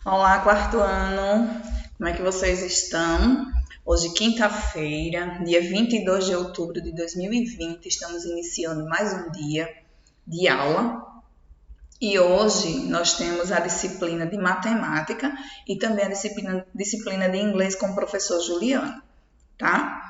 Olá, quarto ano! Como é que vocês estão? Hoje, quinta-feira, dia 22 de outubro de 2020, estamos iniciando mais um dia de aula. E hoje nós temos a disciplina de matemática e também a disciplina de inglês com o professor Juliano, tá?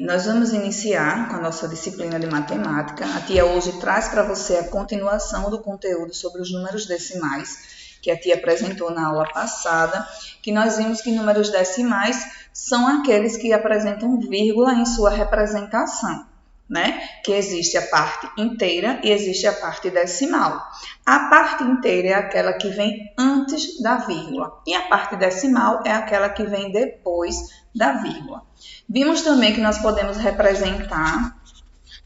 Nós vamos iniciar com a nossa disciplina de matemática. A tia hoje traz para você a continuação do conteúdo sobre os números decimais que a tia apresentou na aula passada, que nós vimos que números decimais são aqueles que apresentam vírgula em sua representação, né? Que existe a parte inteira e existe a parte decimal. A parte inteira é aquela que vem antes da vírgula e a parte decimal é aquela que vem depois da vírgula. Vimos também que nós podemos representar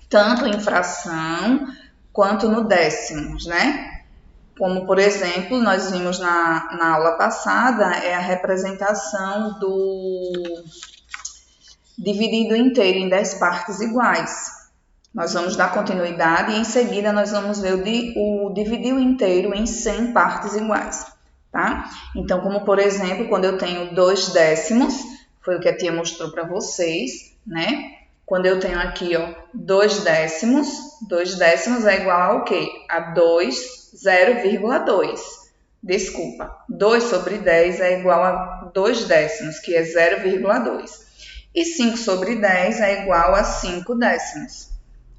tanto em fração quanto no décimos, né? Como, por exemplo, nós vimos na aula passada, é a representação do dividido inteiro em 10 partes iguais. Nós vamos dar continuidade e em seguida nós vamos ver o dividir o inteiro em 100 partes iguais, tá? Então, como por exemplo, quando eu tenho 2 décimos, foi o que a tia mostrou para vocês, né? Quando eu tenho aqui, ó, 2 décimos é igual ao quê? A 2, 0,2. Desculpa, 2 sobre 10 é igual a 2 décimos, que é 0,2. E 5 sobre 10 é igual a 5 décimos,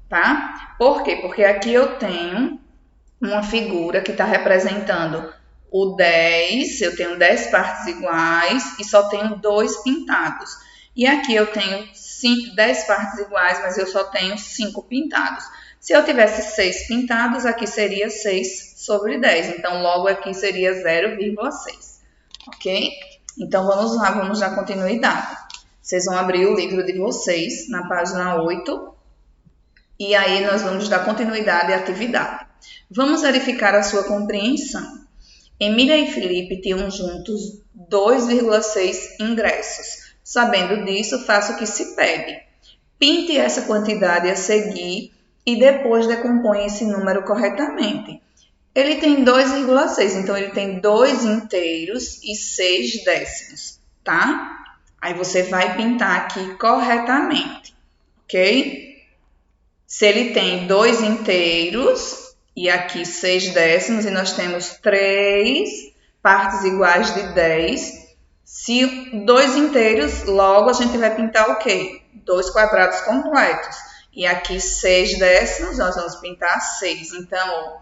tá? Por quê? Porque aqui eu tenho uma figura que está representando o 10, eu tenho 10 partes iguais e só tenho 2 pintados. E aqui eu tenho 10 partes iguais, mas eu só tenho 5 pintados. Se eu tivesse 6 pintados, aqui seria 6 sobre 10. Então, logo aqui seria 0,6. Ok? Então, vamos lá, vamos dar continuidade. Vocês vão abrir o livro de vocês na página 8. E aí, nós vamos dar continuidade à atividade. Vamos verificar a sua compreensão. Emília e Felipe tinham juntos 2,6 ingressos. Sabendo disso, faça o que se pede. Pinte essa quantidade a seguir e depois decompõe esse número corretamente. Ele tem 2,6, então ele tem 2 inteiros e 6 décimos, tá? Aí você vai pintar aqui corretamente, ok? Se ele tem 2 inteiros e aqui 6 décimos, e nós temos 3 partes iguais de 10, se 2 inteiros, logo a gente vai pintar o quê? 2 quadrados completos. E aqui 6 décimos, nós vamos pintar 6. Então,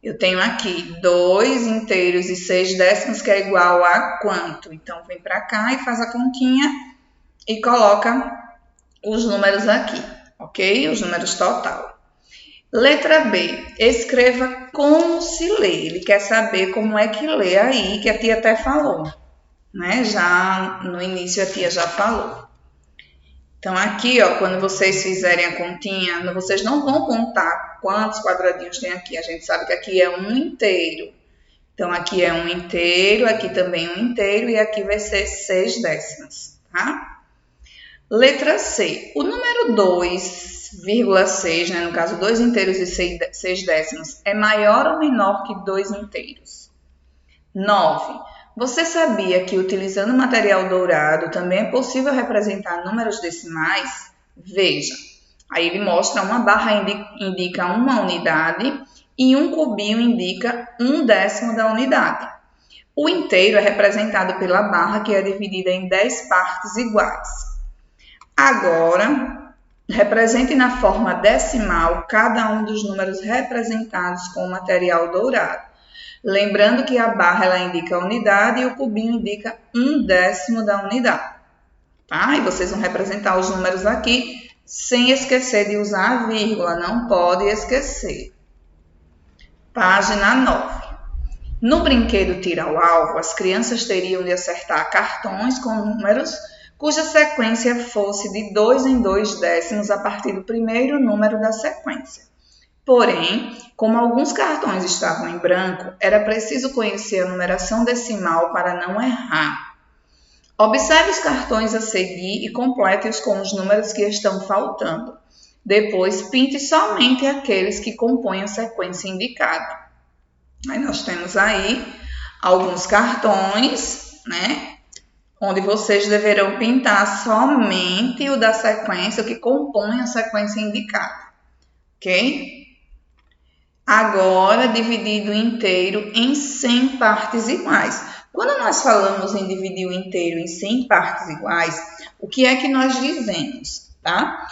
eu tenho aqui 2 inteiros e 6 décimos, que é igual a quanto? Então, vem para cá e faz a continha e coloca os números aqui, ok? Os números total. Letra B. Escreva como se lê. Ele quer saber como é que lê aí, que a tia até falou, né? Já no início a tia já falou. Então, aqui, ó, quando vocês fizerem a continha, vocês não vão contar quantos quadradinhos tem aqui. A gente sabe que aqui é um inteiro. Então, aqui é um inteiro, aqui também um inteiro, e aqui vai ser 6 décimos, tá? Letra C. O número 2,6, né, no caso 2 inteiros e 6 décimos, é maior ou menor que 2 inteiros? 9. Você sabia que utilizando material dourado também é possível representar números decimais? Veja, aí ele mostra uma barra indica uma unidade e um cubinho indica 1/10 da unidade. O inteiro é representado pela barra, que é dividida em 10 partes iguais. Agora, represente na forma decimal cada um dos números representados com o material dourado. Lembrando que a barra ela indica a unidade e o cubinho indica 1/10 da unidade. Tá? E vocês vão representar os números aqui sem esquecer de usar a vírgula, não pode esquecer. Página 9. No brinquedo Tira ao Alvo, as crianças teriam de acertar cartões com números cuja sequência fosse de 2 em 2 décimos a partir do primeiro número da sequência. Porém, como alguns cartões estavam em branco, era preciso conhecer a numeração decimal para não errar. Observe os cartões a seguir e complete-os com os números que estão faltando. Depois, pinte somente aqueles que compõem a sequência indicada. Aí nós temos aí alguns cartões, né? Onde vocês deverão pintar somente o da sequência, o que compõe a sequência indicada, ok? Agora, dividir o inteiro em 100 partes iguais. Quando nós falamos em dividir o inteiro em 100 partes iguais, o que é que nós dizemos, tá?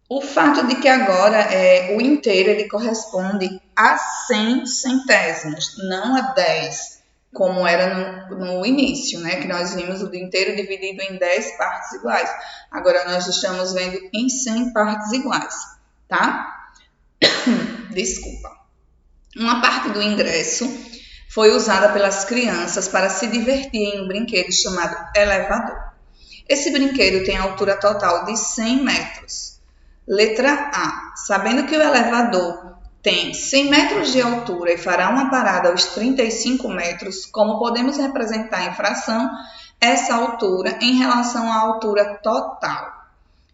O fato de que agora o inteiro ele corresponde a 100 centésimos, não a 10, como era no início, né? Que nós vimos o inteiro dividido em 10 partes iguais. Agora nós estamos vendo em 100 partes iguais, tá? Desculpa. Uma parte do ingresso foi usada pelas crianças para se divertir em um brinquedo chamado elevador. Esse brinquedo tem altura total de 100 metros. Letra A. Sabendo que o elevador tem 100 metros de altura e fará uma parada aos 35 metros, como podemos representar em fração essa altura em relação à altura total?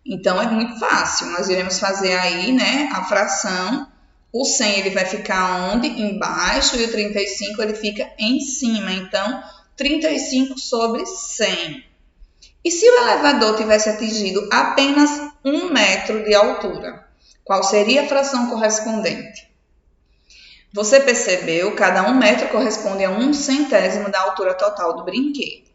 Então, é muito fácil. Nós iremos fazer aí, né, a fração. O 100 ele vai ficar onde? Embaixo, e o 35 ele fica em cima. Então, 35 sobre 100. E se o elevador tivesse atingido apenas 1 metro de altura, qual seria a fração correspondente? Você percebeu? Cada 1 metro corresponde a 1 centésimo da altura total do brinquedo.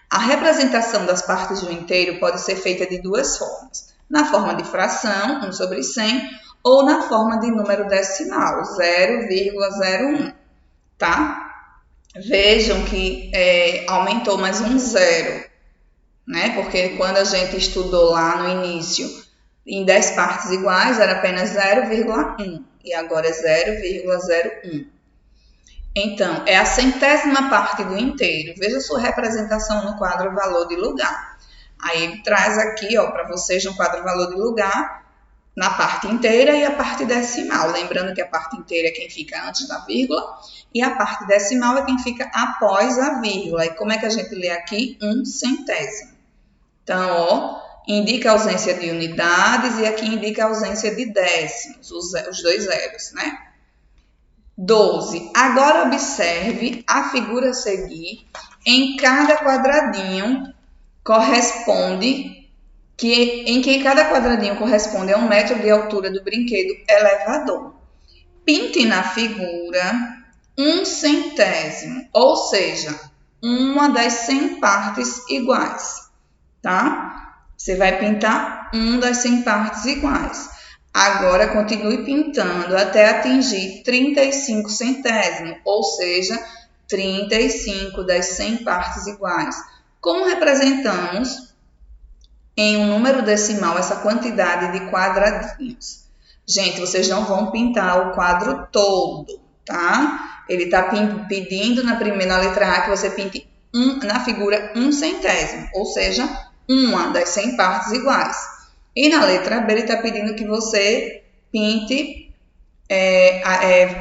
A representação das partes do inteiro pode ser feita de duas formas. Na forma de fração, 1 sobre 100, ou na forma de número decimal, 0,01, tá? Vejam que aumentou mais um zero, né? Porque quando a gente estudou lá no início, em 10 partes iguais, era apenas 0,1 e agora é 0,01. Então, é a centésima parte do inteiro. Veja sua representação no quadro valor de lugar. Aí ele traz aqui, ó, para vocês no quadro valor de lugar, na parte inteira e a parte decimal. Lembrando que a parte inteira é quem fica antes da vírgula e a parte decimal é quem fica após a vírgula. E como é que a gente lê aqui? 1 centésimo. Então, ó, indica a ausência de unidades e aqui indica a ausência de décimos, os dois zeros, né? 12. Agora observe a figura a seguir. Em cada quadradinho em que cada quadradinho corresponde a 1 metro de altura do brinquedo elevador. Pinte na figura 1 centésimo, ou seja, uma das 100 partes iguais, tá? Você vai pintar uma das 100 partes iguais. Agora, continue pintando até atingir 35 centésimos, ou seja, 35 das 100 partes iguais. Como representamos em um número decimal essa quantidade de quadradinhos? Gente, vocês não vão pintar o quadro todo, tá? Ele está pedindo na letra A que você pinte na figura 1 centésimo, ou seja, uma das 100 partes iguais. E na letra B, ele está pedindo que você pinte,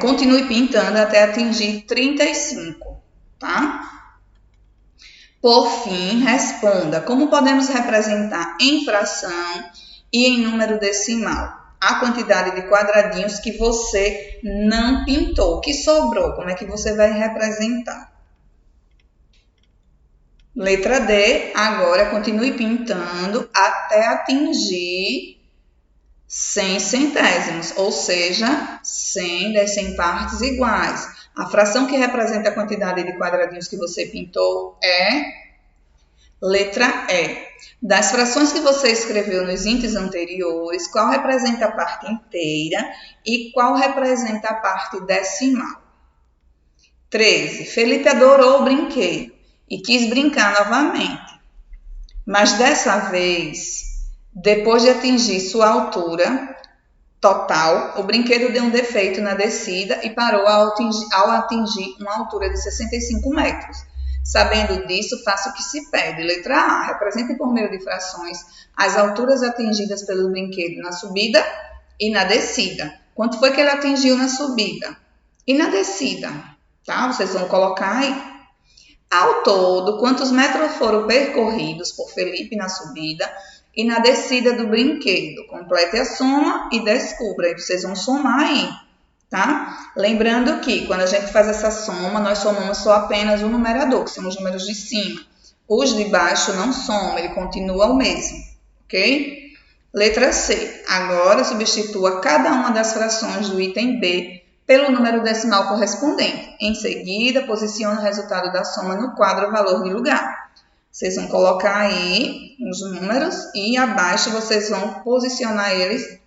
continue pintando até atingir 35, tá? Por fim, responda como podemos representar em fração e em número decimal a quantidade de quadradinhos que você não pintou, que sobrou. Como é que você vai representar? Letra D, agora continue pintando até atingir 100 centésimos, ou seja, 100 das 100 partes iguais. A fração que representa a quantidade de quadradinhos que você pintou é letra E. Das frações que você escreveu nos índices anteriores, qual representa a parte inteira e qual representa a parte decimal? 13. Felipe adorou o brinquedo e quis brincar novamente. Mas dessa vez, depois de atingir sua altura total, o brinquedo deu um defeito na descida e parou ao atingir uma altura de 65 metros. Sabendo disso, faça o que se pede. Letra A. Represente por meio de frações as alturas atingidas pelo brinquedo na subida e na descida. Quanto foi que ele atingiu na subida? E na descida? Tá? Vocês vão colocar aí. Ao todo, quantos metros foram percorridos por Felipe na subida e na descida do brinquedo? Complete a soma e descubra. Aí vocês vão somar aí. tá? Lembrando que quando a gente faz essa soma, nós somamos só apenas o numerador, que são os números de cima. Os de baixo não somam, ele continua o mesmo, ok? Letra C. Agora substitua cada uma das frações do item B pelo número decimal correspondente. Em seguida, posicione o resultado da soma no quadro valor de lugar. Vocês vão colocar aí os números e abaixo vocês vão posicionar eles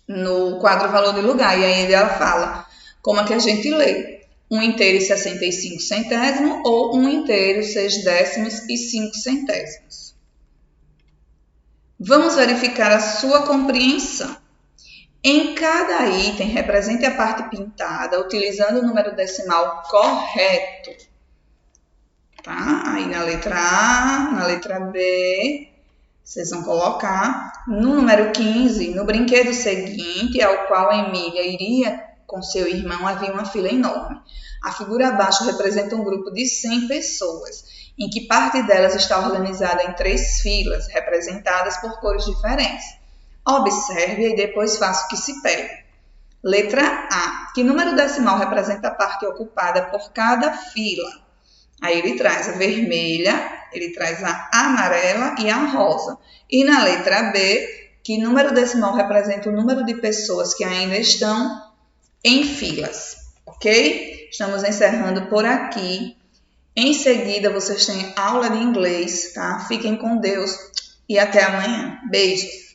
no quadro valor de lugar. E aí ela fala como é que a gente lê. 1 inteiro e 65 centésimos ou 1 inteiro, 6 décimos e 5 centésimos. Vamos verificar a sua compreensão. Em cada item, represente a parte pintada utilizando o número decimal correto. Tá? Aí na letra A, na letra B, vocês vão colocar no número 15, no brinquedo seguinte, ao qual Emília iria com seu irmão, havia uma fila enorme. A figura abaixo representa um grupo de 100 pessoas, em que parte delas está organizada em 3 filas, representadas por cores diferentes. Observe e depois faça o que se pede. Letra A. Que número decimal representa a parte ocupada por cada fila? Aí ele traz a vermelha, ele traz a amarela e a rosa. E na letra B, que número decimal representa o número de pessoas que ainda estão em filas, ok? Estamos encerrando por aqui. Em seguida, vocês têm aula de inglês, tá? Fiquem com Deus e até amanhã. Beijos!